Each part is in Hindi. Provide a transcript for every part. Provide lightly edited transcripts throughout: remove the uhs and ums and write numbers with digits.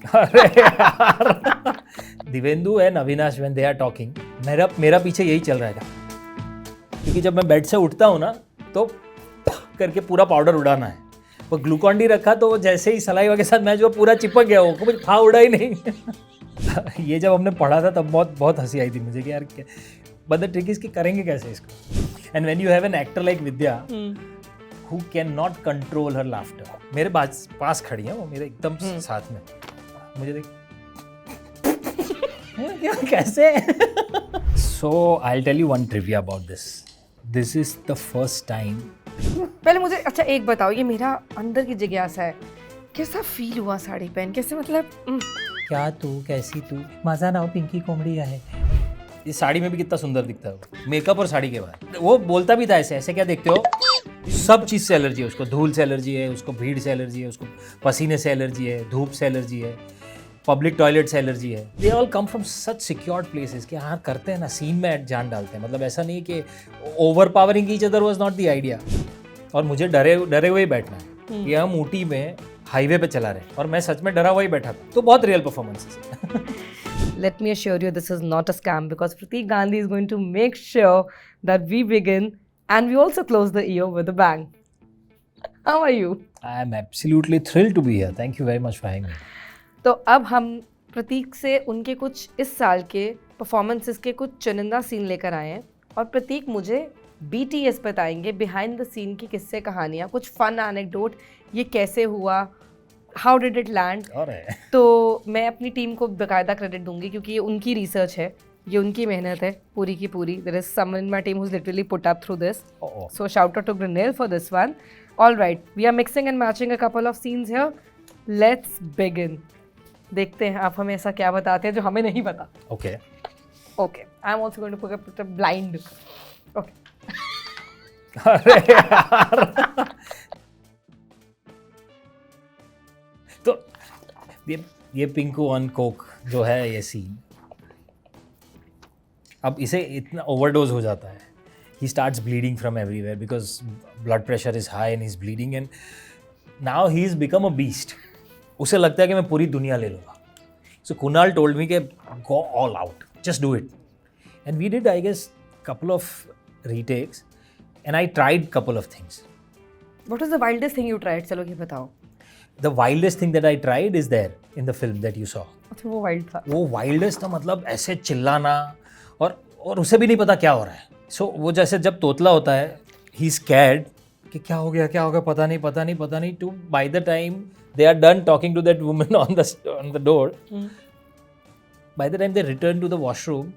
अरे यार, Divendu and Avinash when they are talking, मेरा पीछे यही चल रहा है, क्योंकि जब मैं बेड से उठता हूँ ना तो करके पूरा पाउडर उड़ाना है। वो ग्लूकॉन डी रखा तो वो जैसे ही सलाइवा के साथ मैं जो पूरा चिपक गया, वो कुछ था उड़ा ही नहीं। ये जब हमने पढ़ा था तब बहुत हंसी आई थी मुझे कि यार बट द ट्रिक इज कि करेंगे कैसे इसको। And when you have an actor like Vidya who can not control her laughter, मेरे पास खड़ी है वो, मेरे एकदम साथ में, मुझे देख क्या कैसे। So I will tell you one trivia about this is the first time. पहले मुझे अच्छा एक बताओ, ये मेरा अंदर की जिज्ञासा है, कैसा फील हुआ साड़ी पहन, कैसे मतलब क्या तू कैसी तू मजा ना हो पिंकी कोमड़ी है। इस साड़ी में भी कितना सुंदर दिखता है वो, मेकअप और साड़ी के बाद। वो बोलता भी था ऐसे ऐसे क्या देखते हो, सब चीज़ से एलर्जी है उसको, धूल से एलर्जी है उसको, भीड़ से एलर्जी है उसको, पसीने से एलर्जी है, धूप से एलर्जी है, पब्लिक टॉयलेट से एलर्जी है। They all come from such secured places कि हाँ करते हैं ना, सीन में जान डालते हैं। मतलब ऐसा नहीं कि over powering each other was not the idea. और मुझे डरे हुए ही बैठना है कि हम ऊटी में हाईवे पे चला रहे और मैं सच में डरा हुआ ही बैठा था। तो बहुत रियल परफॉर्मेंसेस है। let me assure you this is not a scam, because Pratik Gandhi is going to make sure that we begin and we also close the year with a bang. How are you? I am absolutely thrilled to be here. Thank you very much for having me. तो अब हम प्रतीक से उनके कुछ इस साल के परफॉर्मेंसेस के कुछ चुनिंदा सीन लेकर आए हैं, और प्रतीक मुझे BTS बताएंगे, बिहाइंड द सीन की किस्से कहानियाँ, कुछ फन एनेक्डोट, ये कैसे हुआ, हाउ डिड इट लैंड। तो मैं अपनी टीम को बाकायदा क्रेडिट दूंगी क्योंकि ये उनकी रिसर्च है, ये उनकी मेहनत है पूरी की पूरी। There is someone in my team who is literally put up through this, so shout out to Grenel for this one. Alright, we are mixing and matching a couple of scenes here, let's begin. देखते हैं आप हमें ऐसा क्या बताते हैं जो हमें नहीं पता। Okay I am also going to put a blind. Okay अरे यार, तो ये पिंकू ऑन कोक जो है ये सीन, अब इसे इतना ओवरडोज हो जाता है, he starts bleeding from everywhere because blood pressure is high and he is bleeding and now he is become a beast. उसे लगता है कि मैं पूरी दुनिया ले लूँगा। सो कुणाल टोल्ड मी कि go all out, just do it, and we did I guess couple of retakes and I tried couple of things. What is the wildest thing you tried? चलो ये बताओ। The wildest thing that I tried is there in the film that you saw. अच्छा वो वाइल्ड था। वो वाइल्डेस्ट था, मतलब ऐसे चिल्लाना और उसे भी नहीं पता क्या हो रहा है। सो वो जैसे जब तोतला होता है, ही स्कैर्ड कि क्या हो गया पता नहीं to by the time they are done talking to that woman on the door, by the time they return to the washroom,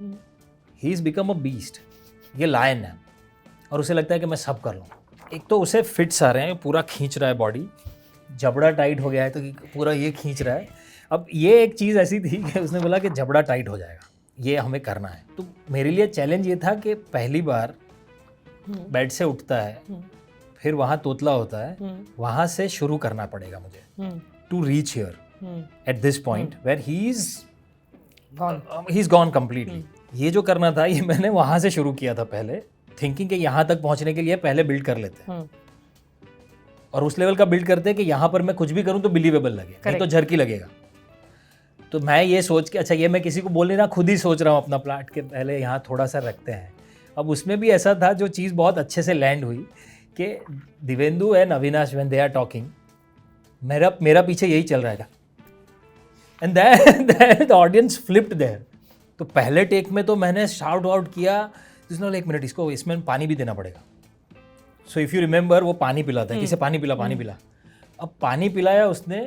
he is become a beast. ये लायन है और उसे लगता है कि मैं सब कर लूँ। एक तो उसे फिट्स आ रहे हैं, पूरा खींच रहा है बॉडी, जबड़ा टाइट हो गया है तो पूरा ये खींच रहा है। अब ये एक चीज़ ऐसी थी कि उसने बोला कि जबड़ा टाइट हो जाएगा, ये हमें करना है। तो मेरे लिए चैलेंज ये था कि पहली बार बेड से उठता है, फिर वहाँ तोतला होता है, वहाँ से शुरू करना पड़ेगा मुझे to reach here at this point where he is gone completely. ये जो करना था ये मैंने वहाँ से शुरू किया था पहले, थिंकिंग कि यहाँ तक पहुँचने के लिए पहले बिल्ड कर लेते हैं और उस लेवल का बिल्ड करते हैं कि यहाँ पर मैं कुछ भी करूँ तो बिलीवेबल लगे, नहीं तो झरकी लगेगा। तो मैं ये सोच के, अच्छा ये मैं किसी को बोल नहीं रहा, खुद ही सोच रहा हूँ अपना प्लाट के पहले यहाँ थोड़ा सा रखते हैं। अब उसमें भी ऐसा था, जो चीज़ बहुत अच्छे से लैंड हुई कि Divyendu and Avinash when they are talking, मेरा पीछे यही चल रहा है and that the audience flipped there. तो पहले टेक में तो मैंने शाउट आउट किया, जिसने एक मिनट इसको इसमें पानी भी देना पड़ेगा। सो इफ़ यू रिमेंबर, वो पानी पिलाता है, किसे पानी पिला। अब पानी पिलाया उसने,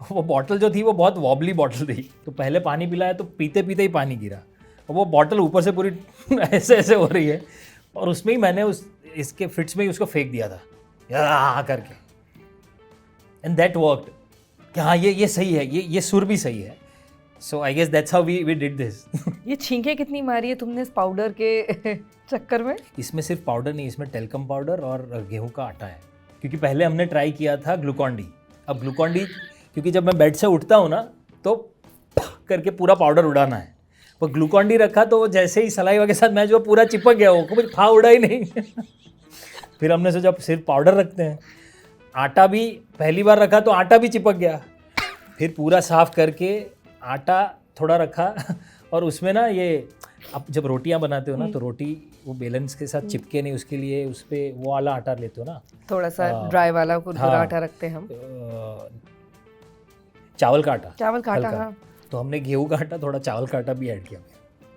वो बॉटल जो थी वो बहुत वॉबली बॉटल थी, तो पहले पानी पिलाया तो पीते पीते ही पानी गिरा और वो बॉटल ऊपर से पूरी ऐसे हो रही है, और उसमें ही मैंने इसके फिट्स में ही उसको फेंक दिया था या करके, एंड दैट वर्कड कि हाँ ये सही है, ये सुर भी सही है। So I guess that's how we did this. ये छींके कितनी मारी है तुमने इस पाउडर के चक्कर में? इसमें सिर्फ पाउडर नहीं, इसमें टेल्कम पाउडर और गेहूं का आटा है, क्योंकि पहले हमने ट्राई किया था ग्लूकॉन डी। अब ग्लूकॉन डी, क्योंकि जब मैं बेड से उठता हूँ ना तो करके पूरा पाउडर उड़ाना है। वो ग्लूकॉन डी रखा तो वो जैसे ही सलाइवा के साथ मैं जो पूरा चिपक गया, वो कुछ था उड़ा ही नहीं। फिर हमने सोचा सिर्फ पाउडर रखते हैं। आटा भी पहली बार रखा तो आटा भी चिपक गया, फिर पूरा साफ करके आटा थोड़ा रखा और उसमें ना ये अब जब रोटियां बनाते हो ना तो रोटी वो बेलन के साथ चिपके नहीं उसके लिए उस पे वो वाला आटा लेते हो ना, थोड़ा सा ड्राई वाला कुरकुरा आटा रखते हैं हम, चावल का आटा, चावल का आटा, हाँ। तो हमने गेहूं का आटा थोड़ा चावल का आटा भी ऐड किया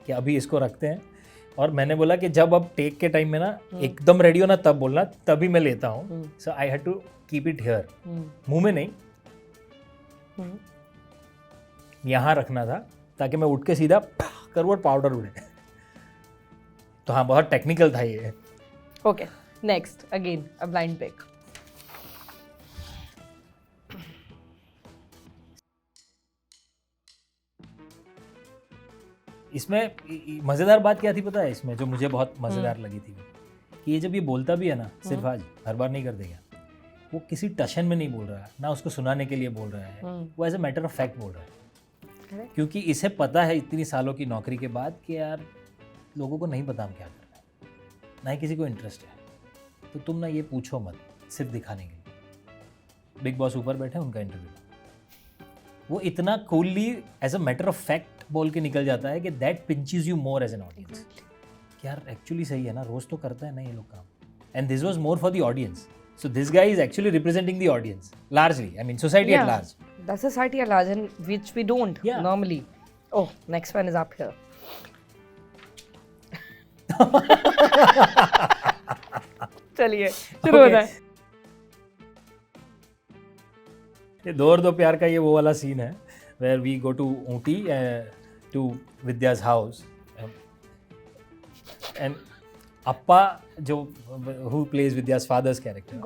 कि अभी इसको रखते हैं। और मैंने बोला कि जब अब टेक के टाइम में ना एकदम रेडी हो ना तब बोलना, तभी मैं लेता हूँ। So I had to keep it here, मुंह में नहीं, यहाँ रखना था ताकि मैं उठ के सीधा कर पाउडर उड़े। तो हाँ, बहुत टेक्निकल था ये। Okay, next again a blind pick. इसमें मज़ेदार बात क्या थी पता है, इसमें जो मुझे बहुत मज़ेदार लगी थी कि ये जब ये बोलता भी है ना, सिर्फ आज हर बार नहीं कर देगा, वो किसी टशन में नहीं बोल रहा है ना, उसको सुनाने के लिए बोल रहा है, वो as a matter of fact बोल रहा है, क्योंकि इसे पता है इतनी सालों की नौकरी के बाद कि यार लोगों को नहीं पता हम क्या कर रहे हैं, ना ही किसी को इंटरेस्ट है, तो तुम ना ये पूछो मत, सिर्फ दिखाने के लिए। बिग बॉस ऊपर बैठे उनका इंटरव्यू, वो इतना coolly as a matter of fact बोल के निकल जाता है कि that pinches you more as an audience. यार एक्चुअली सही है ना, रोज तो करता है ना ये लोग काम, and this was more for the audience. So this guy is actually representing the audience largely. I mean, society at large. The society at large, and which we don't normally. Oh, next one is up here. चलिए शुरू होता है। ये दो और दो प्यार का ये वो वाला सीन है where we go to Ooty to Vidya's house and Appa, जो who plays Vidya's father's character,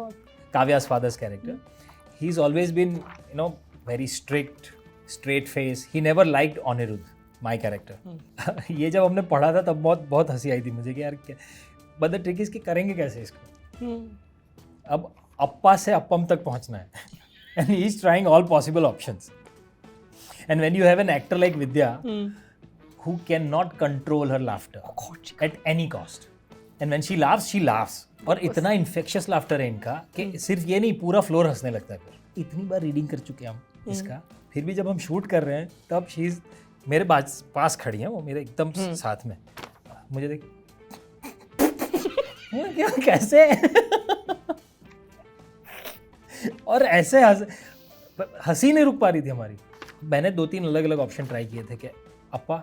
Kavya's father's character, he's always been, you know, very strict, straight face. He never liked Anirudh, my character. ये जब हमने पढ़ा था तब बहुत हंसी आई थी मुझे कि यार but the trick is कि करेंगे कैसे इसको। अब अप्पा से अप्पम तक पहुंचना है and he is trying all possible options. And when you have an actor like Vidya who cannot control her laughter at any cost. And when she laughs और इतना इन्फेक्शियस लाफ्टर है इनका कि सिर्फ ये नहीं, पूरा फ्लोर हंसने लगता है। फिर इतनी बार रीडिंग कर चुके हैं हम इसका, फिर भी जब हम शूट कर रहे हैं तब शी इज मेरे पास खड़ी है, वो मेरे एकदम साथ में, मुझे देख क्या कैसे और ऐसे हंसी नहीं रुक पा रही थी हमारी। मैंने 2-3 अलग अलग ऑप्शन ट्राई किए थे कि Appa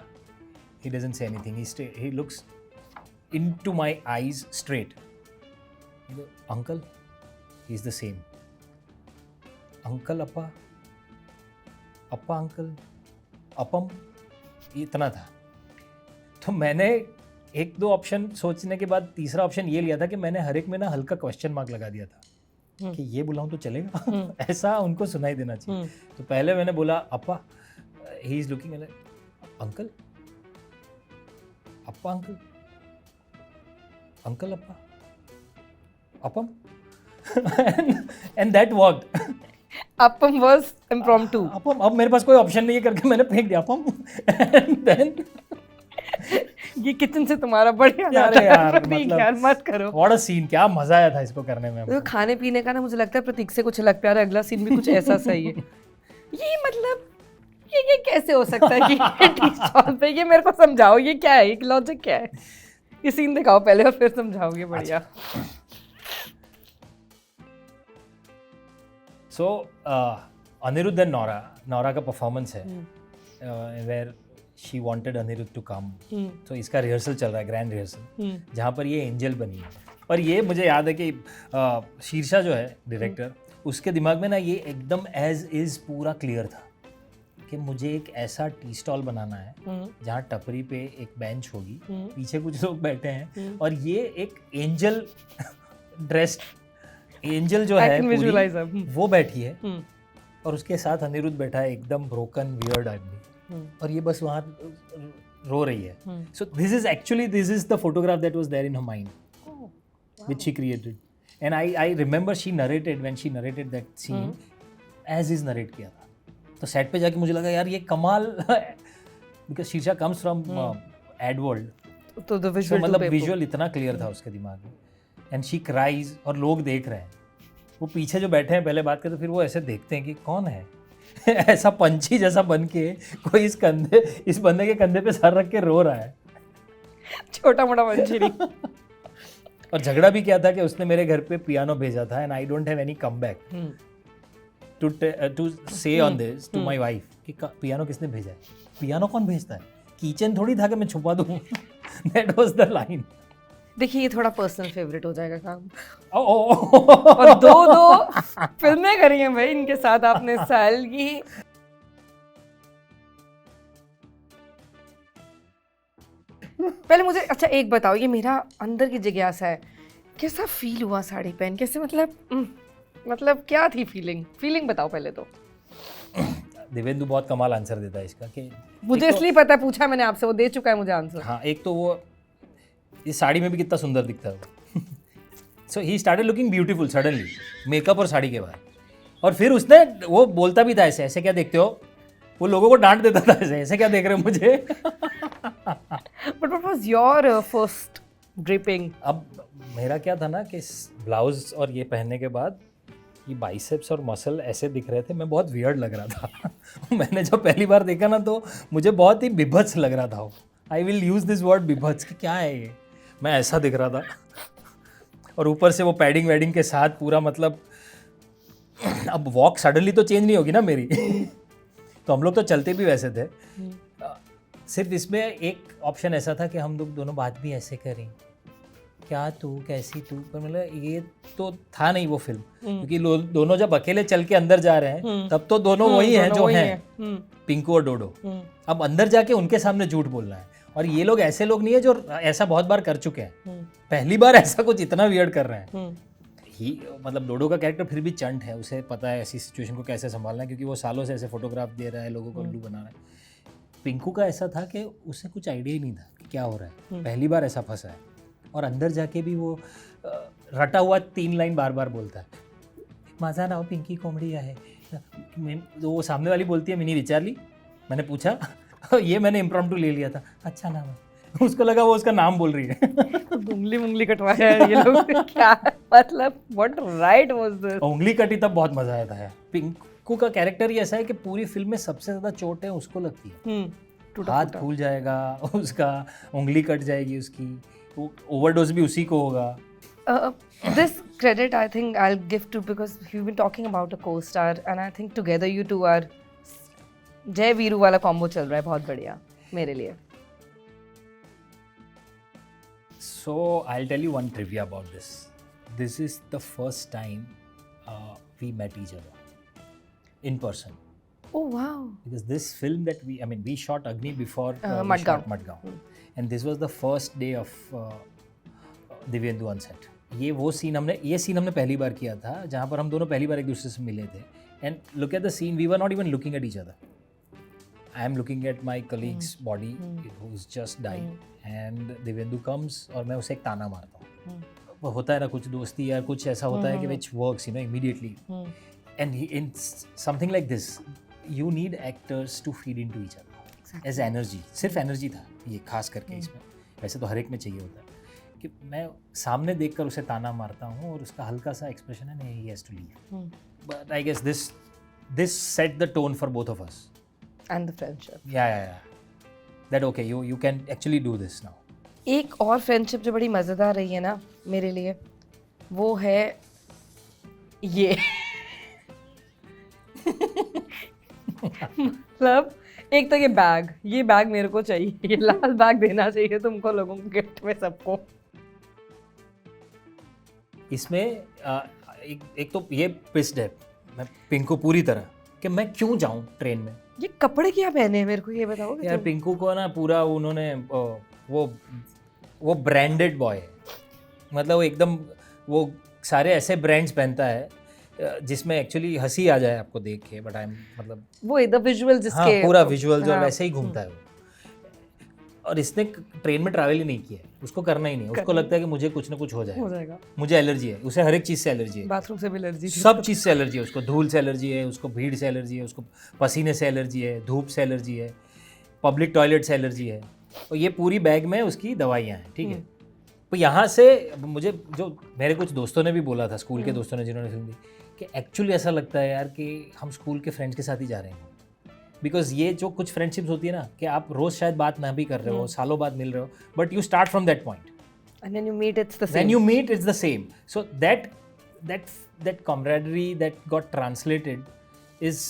he doesn't say anything, he looks into my eyes straight. You go, uncle, he's the same. Uncle, appa, uncle, appam, इतना था। तो मैंने 1-2 ऑप्शन सोचने के बाद तीसरा ऑप्शन ये लिया था कि मैंने हर एक में ना हल्का क्वेश्चन मार्क लगा दिया था कि ये बुलाऊं तो चलेगा ऐसा उनको सुनाई देना चाहिए। तो पहले मैंने बोला Appa, he is looking uncle, Appa uncle, Uncle Appa, Appam, and that worked. Appam was impromptu. Appam, अब मेरे पास कोई ऑप्शन नहीं है करके मैंने फेंक दिया Appam, and then ये किचन से तुम्हारा बढ़िया यार मतलब यार मत करो। What a scene, क्या मजा आया था इसको करने में। तो खाने पीने का ना मुझे लगता है प्रतीक से कुछ अलग प्यार, अगला सीन भी कुछ ऐसा सही है। ये मतलब ये कैसे हो सकता है कि टी स्टॉल पे, ये मेरे को समझाओ, ये क्या है, एक लॉजिक क्या है? ये सीन दिखाओ पहले और फिर समझाओगे। बढ़िया। सो अनिरुद्ध एंड नौरा का परफॉर्मेंस है where she wanted Aniruddh to come. तो इसका रिहर्सल चल रहा है, ग्रैंड रिहर्सल, जहाँ पर ये एंजल बनी है। और ये मुझे याद है कि शीर्षा जो है डायरेक्टर, उसके दिमाग में ना ये एकदम एज इज पूरा क्लियर था कि मुझे एक ऐसा टी स्टॉल बनाना है जहाँ टपरी पे एक बेंच होगी, पीछे कुछ लोग बैठे हैं और ये एक एंजल ड्रेस्ड एंजल जो है पूरी, वो बैठी है और उसके साथ अनिरुद्ध बैठा है, एकदम ब्रोकन वियर्ड आदमी, और ये बस वहाँ रो रही है। So this is the photograph that was there in her mind which she created, and I remember she narrated when she narrated that scene as is narrate किया था। तो सेट पे जाके मुझे लगा यार ये कमाल, because Shirsha comes from ad world, तो मतलब विजुअल इतना क्लियर था उसके दिमाग में, एंड शी क्राइज और लोग देख रहे हैं, वो पीछे जो बैठे हैं पहले बात करते फिर वो ऐसे देखते हैं कि कौन है, ऐसा पंछी जैसा बन के कोई इस बंदे के कंधे पे सर रख के रो रहा है। छोटा मोटा पंछी नहीं। और झगड़ा भी क्या था कि उसने मेरे घर पे पियानो भेजा था and I don't have any come back to say on this to my wife कि पियानो किसने भेजा है, पियानो कौन भेजता है, किचन थोड़ी था कि मैं छुपा दूं। That was the line. देखिए ये थोड़ा पर्सनल फेवरेट हो जाएगा काम। और और दो फिल्में करी हैं भाई इनके साथ आपने इस साल की। पहले मुझे अच्छा एक बताओ, ये मेरा अंदर की जिज्ञासा है, कैसा फील हुआ साड़ी पहन के? मतलब क्या थी फीलिंग बताओ पहले तो। देवेंदु बहुत कमाल आंसर देता है इसका कि मुझे इसलिए पता है, पूछा मैंने आपसे, वो दे चुका है मुझे आंसर। हाँ, एक तो वो इस साड़ी में भी कितना सुंदर दिखता है। So he started looking beautiful suddenly, makeup और साड़ी के बाद। और फिर उसने वो बोलता भी था ऐसे ऐसे क्या देखते हो, वो लोगों को डांट देता था ऐसे ऐसे क्या देख रहे हो मुझे। But what was your first dripping? अब मेरा क्या था ना कि ब्लाउज और ये पहनने के बाद ये बाइसेप्स और मसल ऐसे दिख रहे थे, मैं बहुत वियर्ड लग रहा था। मैंने जब पहली बार देखा ना तो मुझे बहुत ही बिभत्स लग रहा था। I will use this word bibhats, कि क्या है ये, मैं ऐसा दिख रहा था। और ऊपर से वो पैडिंग वैडिंग के साथ पूरा, मतलब अब वॉक सडनली तो चेंज नहीं होगी ना मेरी। तो हम लोग तो चलते भी वैसे थे। सिर्फ इसमें एक ऑप्शन ऐसा था कि हम लोग दोनों बात भी ऐसे करें, क्या तू कैसी तू, पर मतलब ये तो था नहीं वो फिल्म। क्योंकि दोनों जब अकेले चल के अंदर जा रहे हैं तब तो दोनों वही हैं जो हैं, पिंकू और डोडो। अब अंदर जाके उनके सामने झूठ बोलना है। और ये लोग ऐसे लोग नहीं है जो ऐसा बहुत बार कर चुके हैं, पहली बार ऐसा कुछ इतना वियर्ड कर रहे हैं। ही मतलब डोडो का कैरेक्टर फिर भी चंट है, उसे पता है ऐसी सिचुएशन को कैसे संभालना है, क्योंकि वो सालों से ऐसे फोटोग्राफ दे रहा है, लोगों को उल्लू बना रहा है। पिंकू का ऐसा था कि उसे कुछ आइडिया ही नहीं था कि क्या हो रहा है, पहली बार ऐसा फंसा है। और अंदर जाके भी वो रटा हुआ 3 लाइन बार बार बोलता है, मजा ना हो पिंकी कॉमेडी है। वो सामने वाली बोलती है मिनी विचारली, मैंने पूछा ये मैंने इम्प्रॉम्प्टू ले लिया था, अच्छा नाम है। उसको लगा वो उसका नाम बोल रही है। उंगली कटवाया है ये लोग। क्या मतलब व्हाट राइट वाज दिस? उंगली कटी तब बहुत मजा आया था। पिंकू का कैरेक्टर ही ऐसा है कि पूरी फिल्म में सबसे ज्यादा चोट है उसको लगती है। हाथ फूल जाएगा उसका, उंगली कट जाएगी उसकी, ओवरडोज भी उसी को होगा। This credit I think I'll give to, because you've been talking about a co-star and I think together you two are जय वीरू वाला कॉम्बो चल रहा है बहुत बढ़िया मेरे लिए। So I'll tell you one trivia about this. This is the first time we met each other in person. Oh wow! Because this film that we shot Agni before Madgaon, and this was the first day of Divyendu on set. ये सीन हमने पहली बार किया था जहाँ पर हम दोनों पहली बार एक दूसरे से मिले थे। And look at the scene, we were not even looking at each other. I am looking at my colleague's body who's just died, and Divyendu comes और मैं उसे एक ताना मारता हूँ। वो होता है ना कुछ दोस्ती या कुछ ऐसा होता है कि which works immediately. And in something like this, you need actors to feed into each other as energy. सिर्फ एनर्जी था ये खास करके इसमें, वैसे तो हर एक में चाहिए होता है कि मैं सामने देखकर उसे ताना मारता हूँ और उसका हल्का सा एक्सप्रेशन है नहीं, he has to leave. But I guess this set the tone for both of us. And the friendship. Yeah. That okay, you can actually do this now. एक और फ्रेंडशिप जो बड़ी मज़ेदार रही है ना मेरे लिए, वो है ये। मतलब एक तो ये बैग मेरे को चाहिए, ये लाल बैग देना चाहिए तुमको लोगों को गिफ्ट में सबको। इसमें एक तो ये पिस्ड है मैं पिंकू पूरी तरह कि मैं क्यों जाऊं ट्रेन में। ये कपड़े क्या पहने हैं मेरे को ये बताओ यार। पिंकू को ना पूरा उन्होंने वो ब्रांडेड बॉय है, मतलब वो एकदम वो सारे ऐसे ब्रांड्स पहनता है जिसमें एक्चुअली हंसी आ जाए आपको देख के, बट आई एम मतलब वो एकदम विजुअल जिसके, हाँ, पूरा विजुअल्स और वैसे ही घूमता है वो। और इसने ट्रेन में ट्रैवल ही नहीं किया है, उसको करना ही नहीं, उसको लगता है कि मुझे कुछ ना कुछ हो जाएगा। मुझे एलर्जी है, उसे हर एक चीज़ से एलर्जी है, बाथरूम से भी एलर्जी, सब चीज़ से एलर्जी है उसको। धूल से एलर्जी है उसको, भीड़ से एलर्जी है उसको, पसीने से एलर्जी है, धूप से एलर्जी है, पब्लिक टॉयलेट से एलर्जी है। और ये पूरी बैग में उसकी दवाइयाँ हैं, ठीक है। तो यहाँ से मुझे जो मेरे कुछ दोस्तों ने भी बोला था, स्कूल के दोस्तों ने जिन्होंने फिल्म दी, कि एक्चुअली ऐसा लगता है यार कि हम स्कूल के फ्रेंड्स के साथ ही जा रहे हैं, बिकॉज ये जो कुछ फ्रेंडशिप्स होती है ना कि आप रोज शायद बात ना भी कर रहे हो, सालों बाद मिल रहे हो, but you start from that point And when you meet, it's the same. when you meet it's the same. So that camaraderie that got translated is,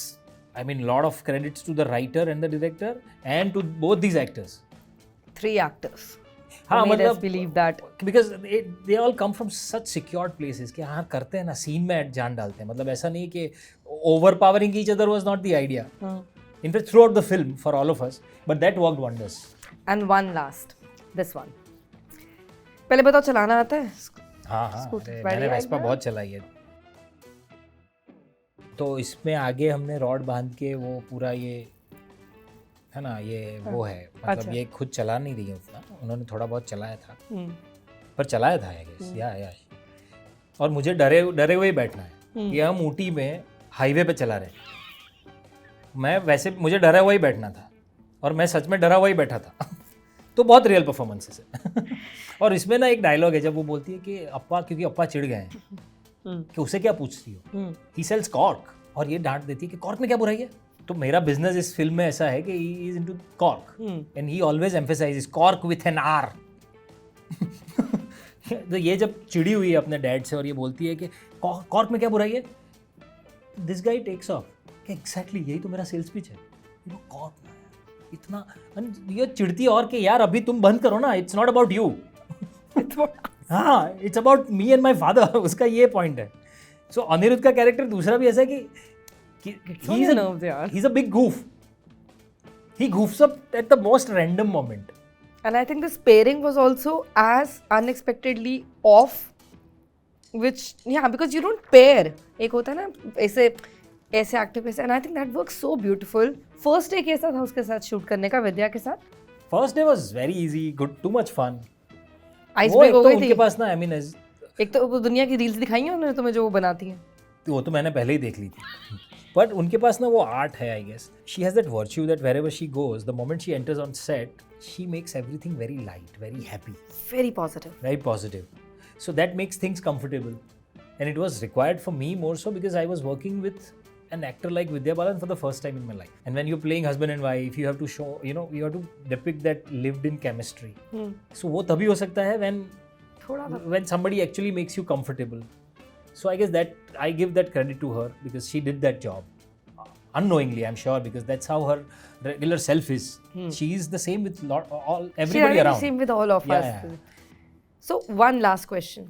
I mean, lot of credits to the writer and the director and to both these actors. 3 actors. हाँ, Made us मतलब believe that. because they all come from such secured places कि हाँ करते हैं ना, सीन में जान डालते हैं. मतलब ऐसा नहीं कि overpowering each other was not the idea. In fact, throughout the film for all of us, but that worked wonders. And one last, this one. पहले बताओ चलाना आता है? हाँ, Scooter. अरे Very मैंने right, वेस्पा man. बहुत चलाई है. तो इसमें आगे हमने रॉड बांध के वो पूरा ये है ना, ये वो है, मतलब अच्छा. ये खुद चला नहीं रही है उतना, उन्होंने थोड़ा बहुत चलाया था, हम्म. पर चलाया था आई गेस. या और मुझे डरे हुए ही बैठना है कि हम ऊटी में हाईवे पे चला रहे हैं. मैं वैसे मुझे डरा हुआ ही बैठना था और मैं सच में डरा हुआ ही बैठा था. तो बहुत रियल परफॉर्मेंसेस है. और इसमें ना एक डायलॉग है जब वो बोलती है कि अप्पा, क्योंकि अप्पा चिढ़ गए हैं कि उसे क्या पूछती हो, ही सेल्स कॉर्क, और ये डांट देती है कि कॉर्क में क्या बुराई है. तो मेरा बिजनेस इस फिल्म में ऐसा है कि he is into cork and he always emphasises cork with an R. तो ये जब चिड़ी हुई है अपने डैड से और ये बोलती है कि कॉर्क में क्या बुराई है, दिस गाय टेक्स ऑफ कि एग्जैक्टली यही तो मेरा सेल्स पिच है. यू नो कॉर्क में इतना, ये चिढ़ती है और कि यार अभी तुम बंद करो ना, इट्स नॉट अबाउट यू. हाँ, it's about me and my father. उसका ये पॉइंट है. सो अनिरुद्ध का कैरेक्टर दूसरा भी ऐसा है कि he is a big goof. He goofs up at the most random moment. And I think this pairing was also as unexpectedly off, which because you don't pair. एक होता है ना ऐसे एक्टिव ऐसे, and I think that works so beautiful. First day कैसा था उसके साथ शूट करने का, विद्या के साथ? First day was very easy, good, too much fun. Ice break हो गई थी. उनके पास ना, I mean, एक तो वो दुनिया की रील्स दिखाई हैं उन्होंने तुम्हें जो वो बनाती हैं. वो तो मैंने पहले ही देख ली थी. बट उनके पास ना वो आर्ट है, I guess. She has that virtue that wherever she goes, the moment she enters on set, she makes everything very light, very happy, very positive. So that makes things comfortable, and it was required for me more so because I was working with an actor like Vidya Balan for the first time in my life. And when you're playing husband and wife, you have to show, you know, you have to depict that lived in chemistry. So वो तभी हो सकता है when somebody actually makes you comfortable. So I guess that I give that credit to her because she did that job unknowingly, I'm sure, because that's how her regular self is. She is the same with everybody around. Same with all of us. Yeah. So one last question.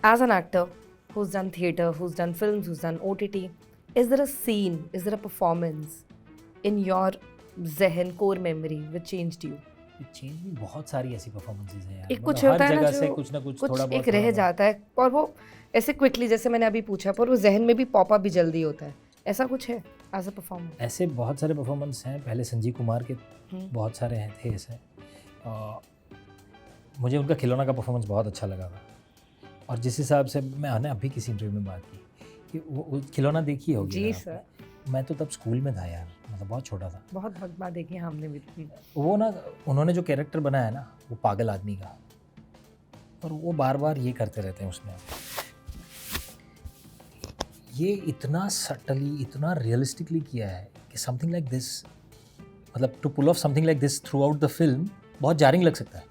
As an actor who's done theatre, who's done films, who's done OTT, is there a scene, is there a performance in your zehen, core memory which changed you? Change भी बहुत सारी ऐसी परफॉर्मेंसेस हैं यार. एक कुछ होता है ना जो कुछ ना कुछ थोड़ा बहुत एक रह जाता है और वो ऐसे क्विकली, जैसे मैंने अभी पूछा, पर वो जहन में भी पॉप अप भी जल्दी होता है. ऐसा कुछ है एज अ परफॉर्मर? ऐसे बहुत सारे परफॉर्मेंस हैं. पहले संजीव कुमार के बहुत सारे हैं थे ऐसे. मुझे उनका खिलौना का परफॉर्मेंस बहुत अच्छा लगा था. और जिस हिसाब से मैंने अभी किसी इंटरव्यू में बात की कि वो खिलौना देखी होगी. जी सर. मैं तो तब स्कूल में था यार, मतलब बहुत छोटा था. बहुत बात देखी है हमने भी. वो ना उन्होंने जो कैरेक्टर बनाया ना, वो पागल आदमी का, और वो बार बार ये करते रहते हैं उसमें. ये इतना सटली, इतना रियलिस्टिकली किया है कि समथिंग लाइक दिस, मतलब to pull off something like this throughout the film बहुत जारिंग लग सकता है.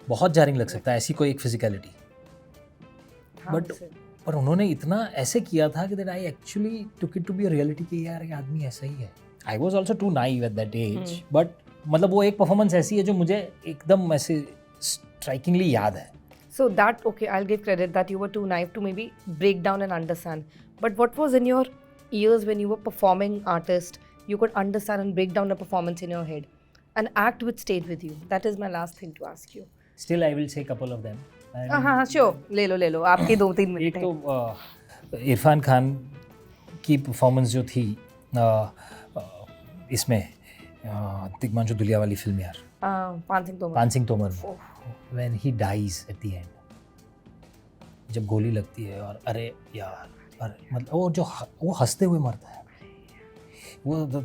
बहुत जारिंग लग सकता है ऐसी कोई एक फिजिकलिटी. बट पर उन्होंने इतना ऐसे किया था कि that I actually took it to be a reality कि यार ये आदमी ऐसा ही है. I was also too naive at that age, but मतलब वो एक परफॉर्मेंस ऐसी है जो मुझे एकदम ऐसे स्ट्राइकिंगली याद है. So that, okay, I'll give credit that you were too naive to maybe break down and understand. But what was in your ears when you were performing artist, you could understand and break down a performance in your head? An act which stayed with you. That is my last thing to ask you. Still I will say couple of them. हाँ sure, ले लो आपके 2-3 मिनट. एक तो इरफान खान की परफॉर्मेंस जो थी इसमें दिग्मांशु धुलिया वाली फिल्म यार, पान सिंह तोमर में, when he dies at the end, जब गोली लगती है और अरे यार, अरे मतलब वो हंसते हुए मरता है. वो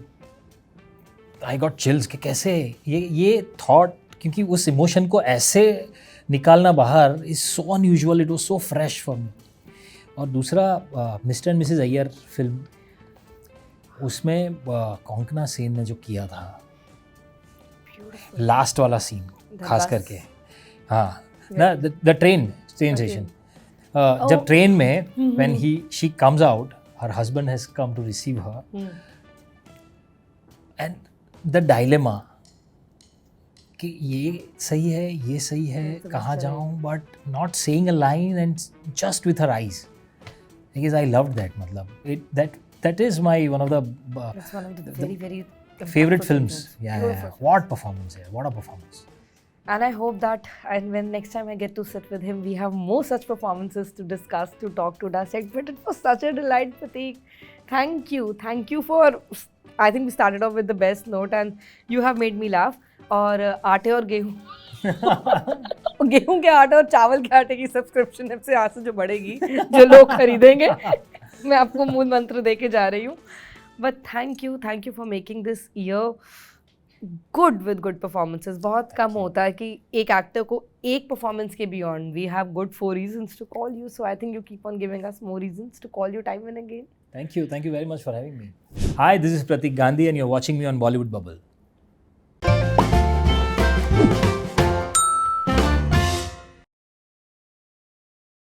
आई गॉट चिल्स कि कैसे ये थॉट, क्योंकि उस इमोशन को ऐसे निकालना बाहर is so unusual, it was so fresh for me. और दूसरा mister and Mrs Iyer film, उसमें कोंकणा सेन ने जो किया था, लास्ट वाला सीन खास करके, हाँ ना, द ट्रेन स्टेशन, जब ट्रेन में when she comes out, her husband has come to receive her, and the dilemma कि ये सही है, ये सही है, कहाँ जाऊँ, but not saying a line and just with her eyes, because I loved that, मतलब that is my one of the That's one of the very favorite impactful films. sequences. Yeah, Beautiful. What performance! Yeah, what a performance! And I hope that, and when next time I get to sit with him, we have more such performances to discuss, to talk, to dissect. But it was such a delight, Prateek. Thank you for. I think we started off with the best note, and you have made me laugh. और आटे और गेहूँ गेहूँ के आटे और चावल के आटे की सब्सक्रिप्शन अब से आज से जो बढ़ेगी, जो लोग खरीदेंगे, मैं आपको मूल मंत्र दे के जा रही हूँ. But thank you for making this year good with good performances. बहुत कम होता है कि एक एक्टर को एक परफॉर्मेंस के beyond we have good 4 reasons to call you, so I think you keep on giving us more reasons to call you time and again. Thank you very much for having me. Hi, this is Prateek Gandhi and you're watching me on Bollywood Bubble.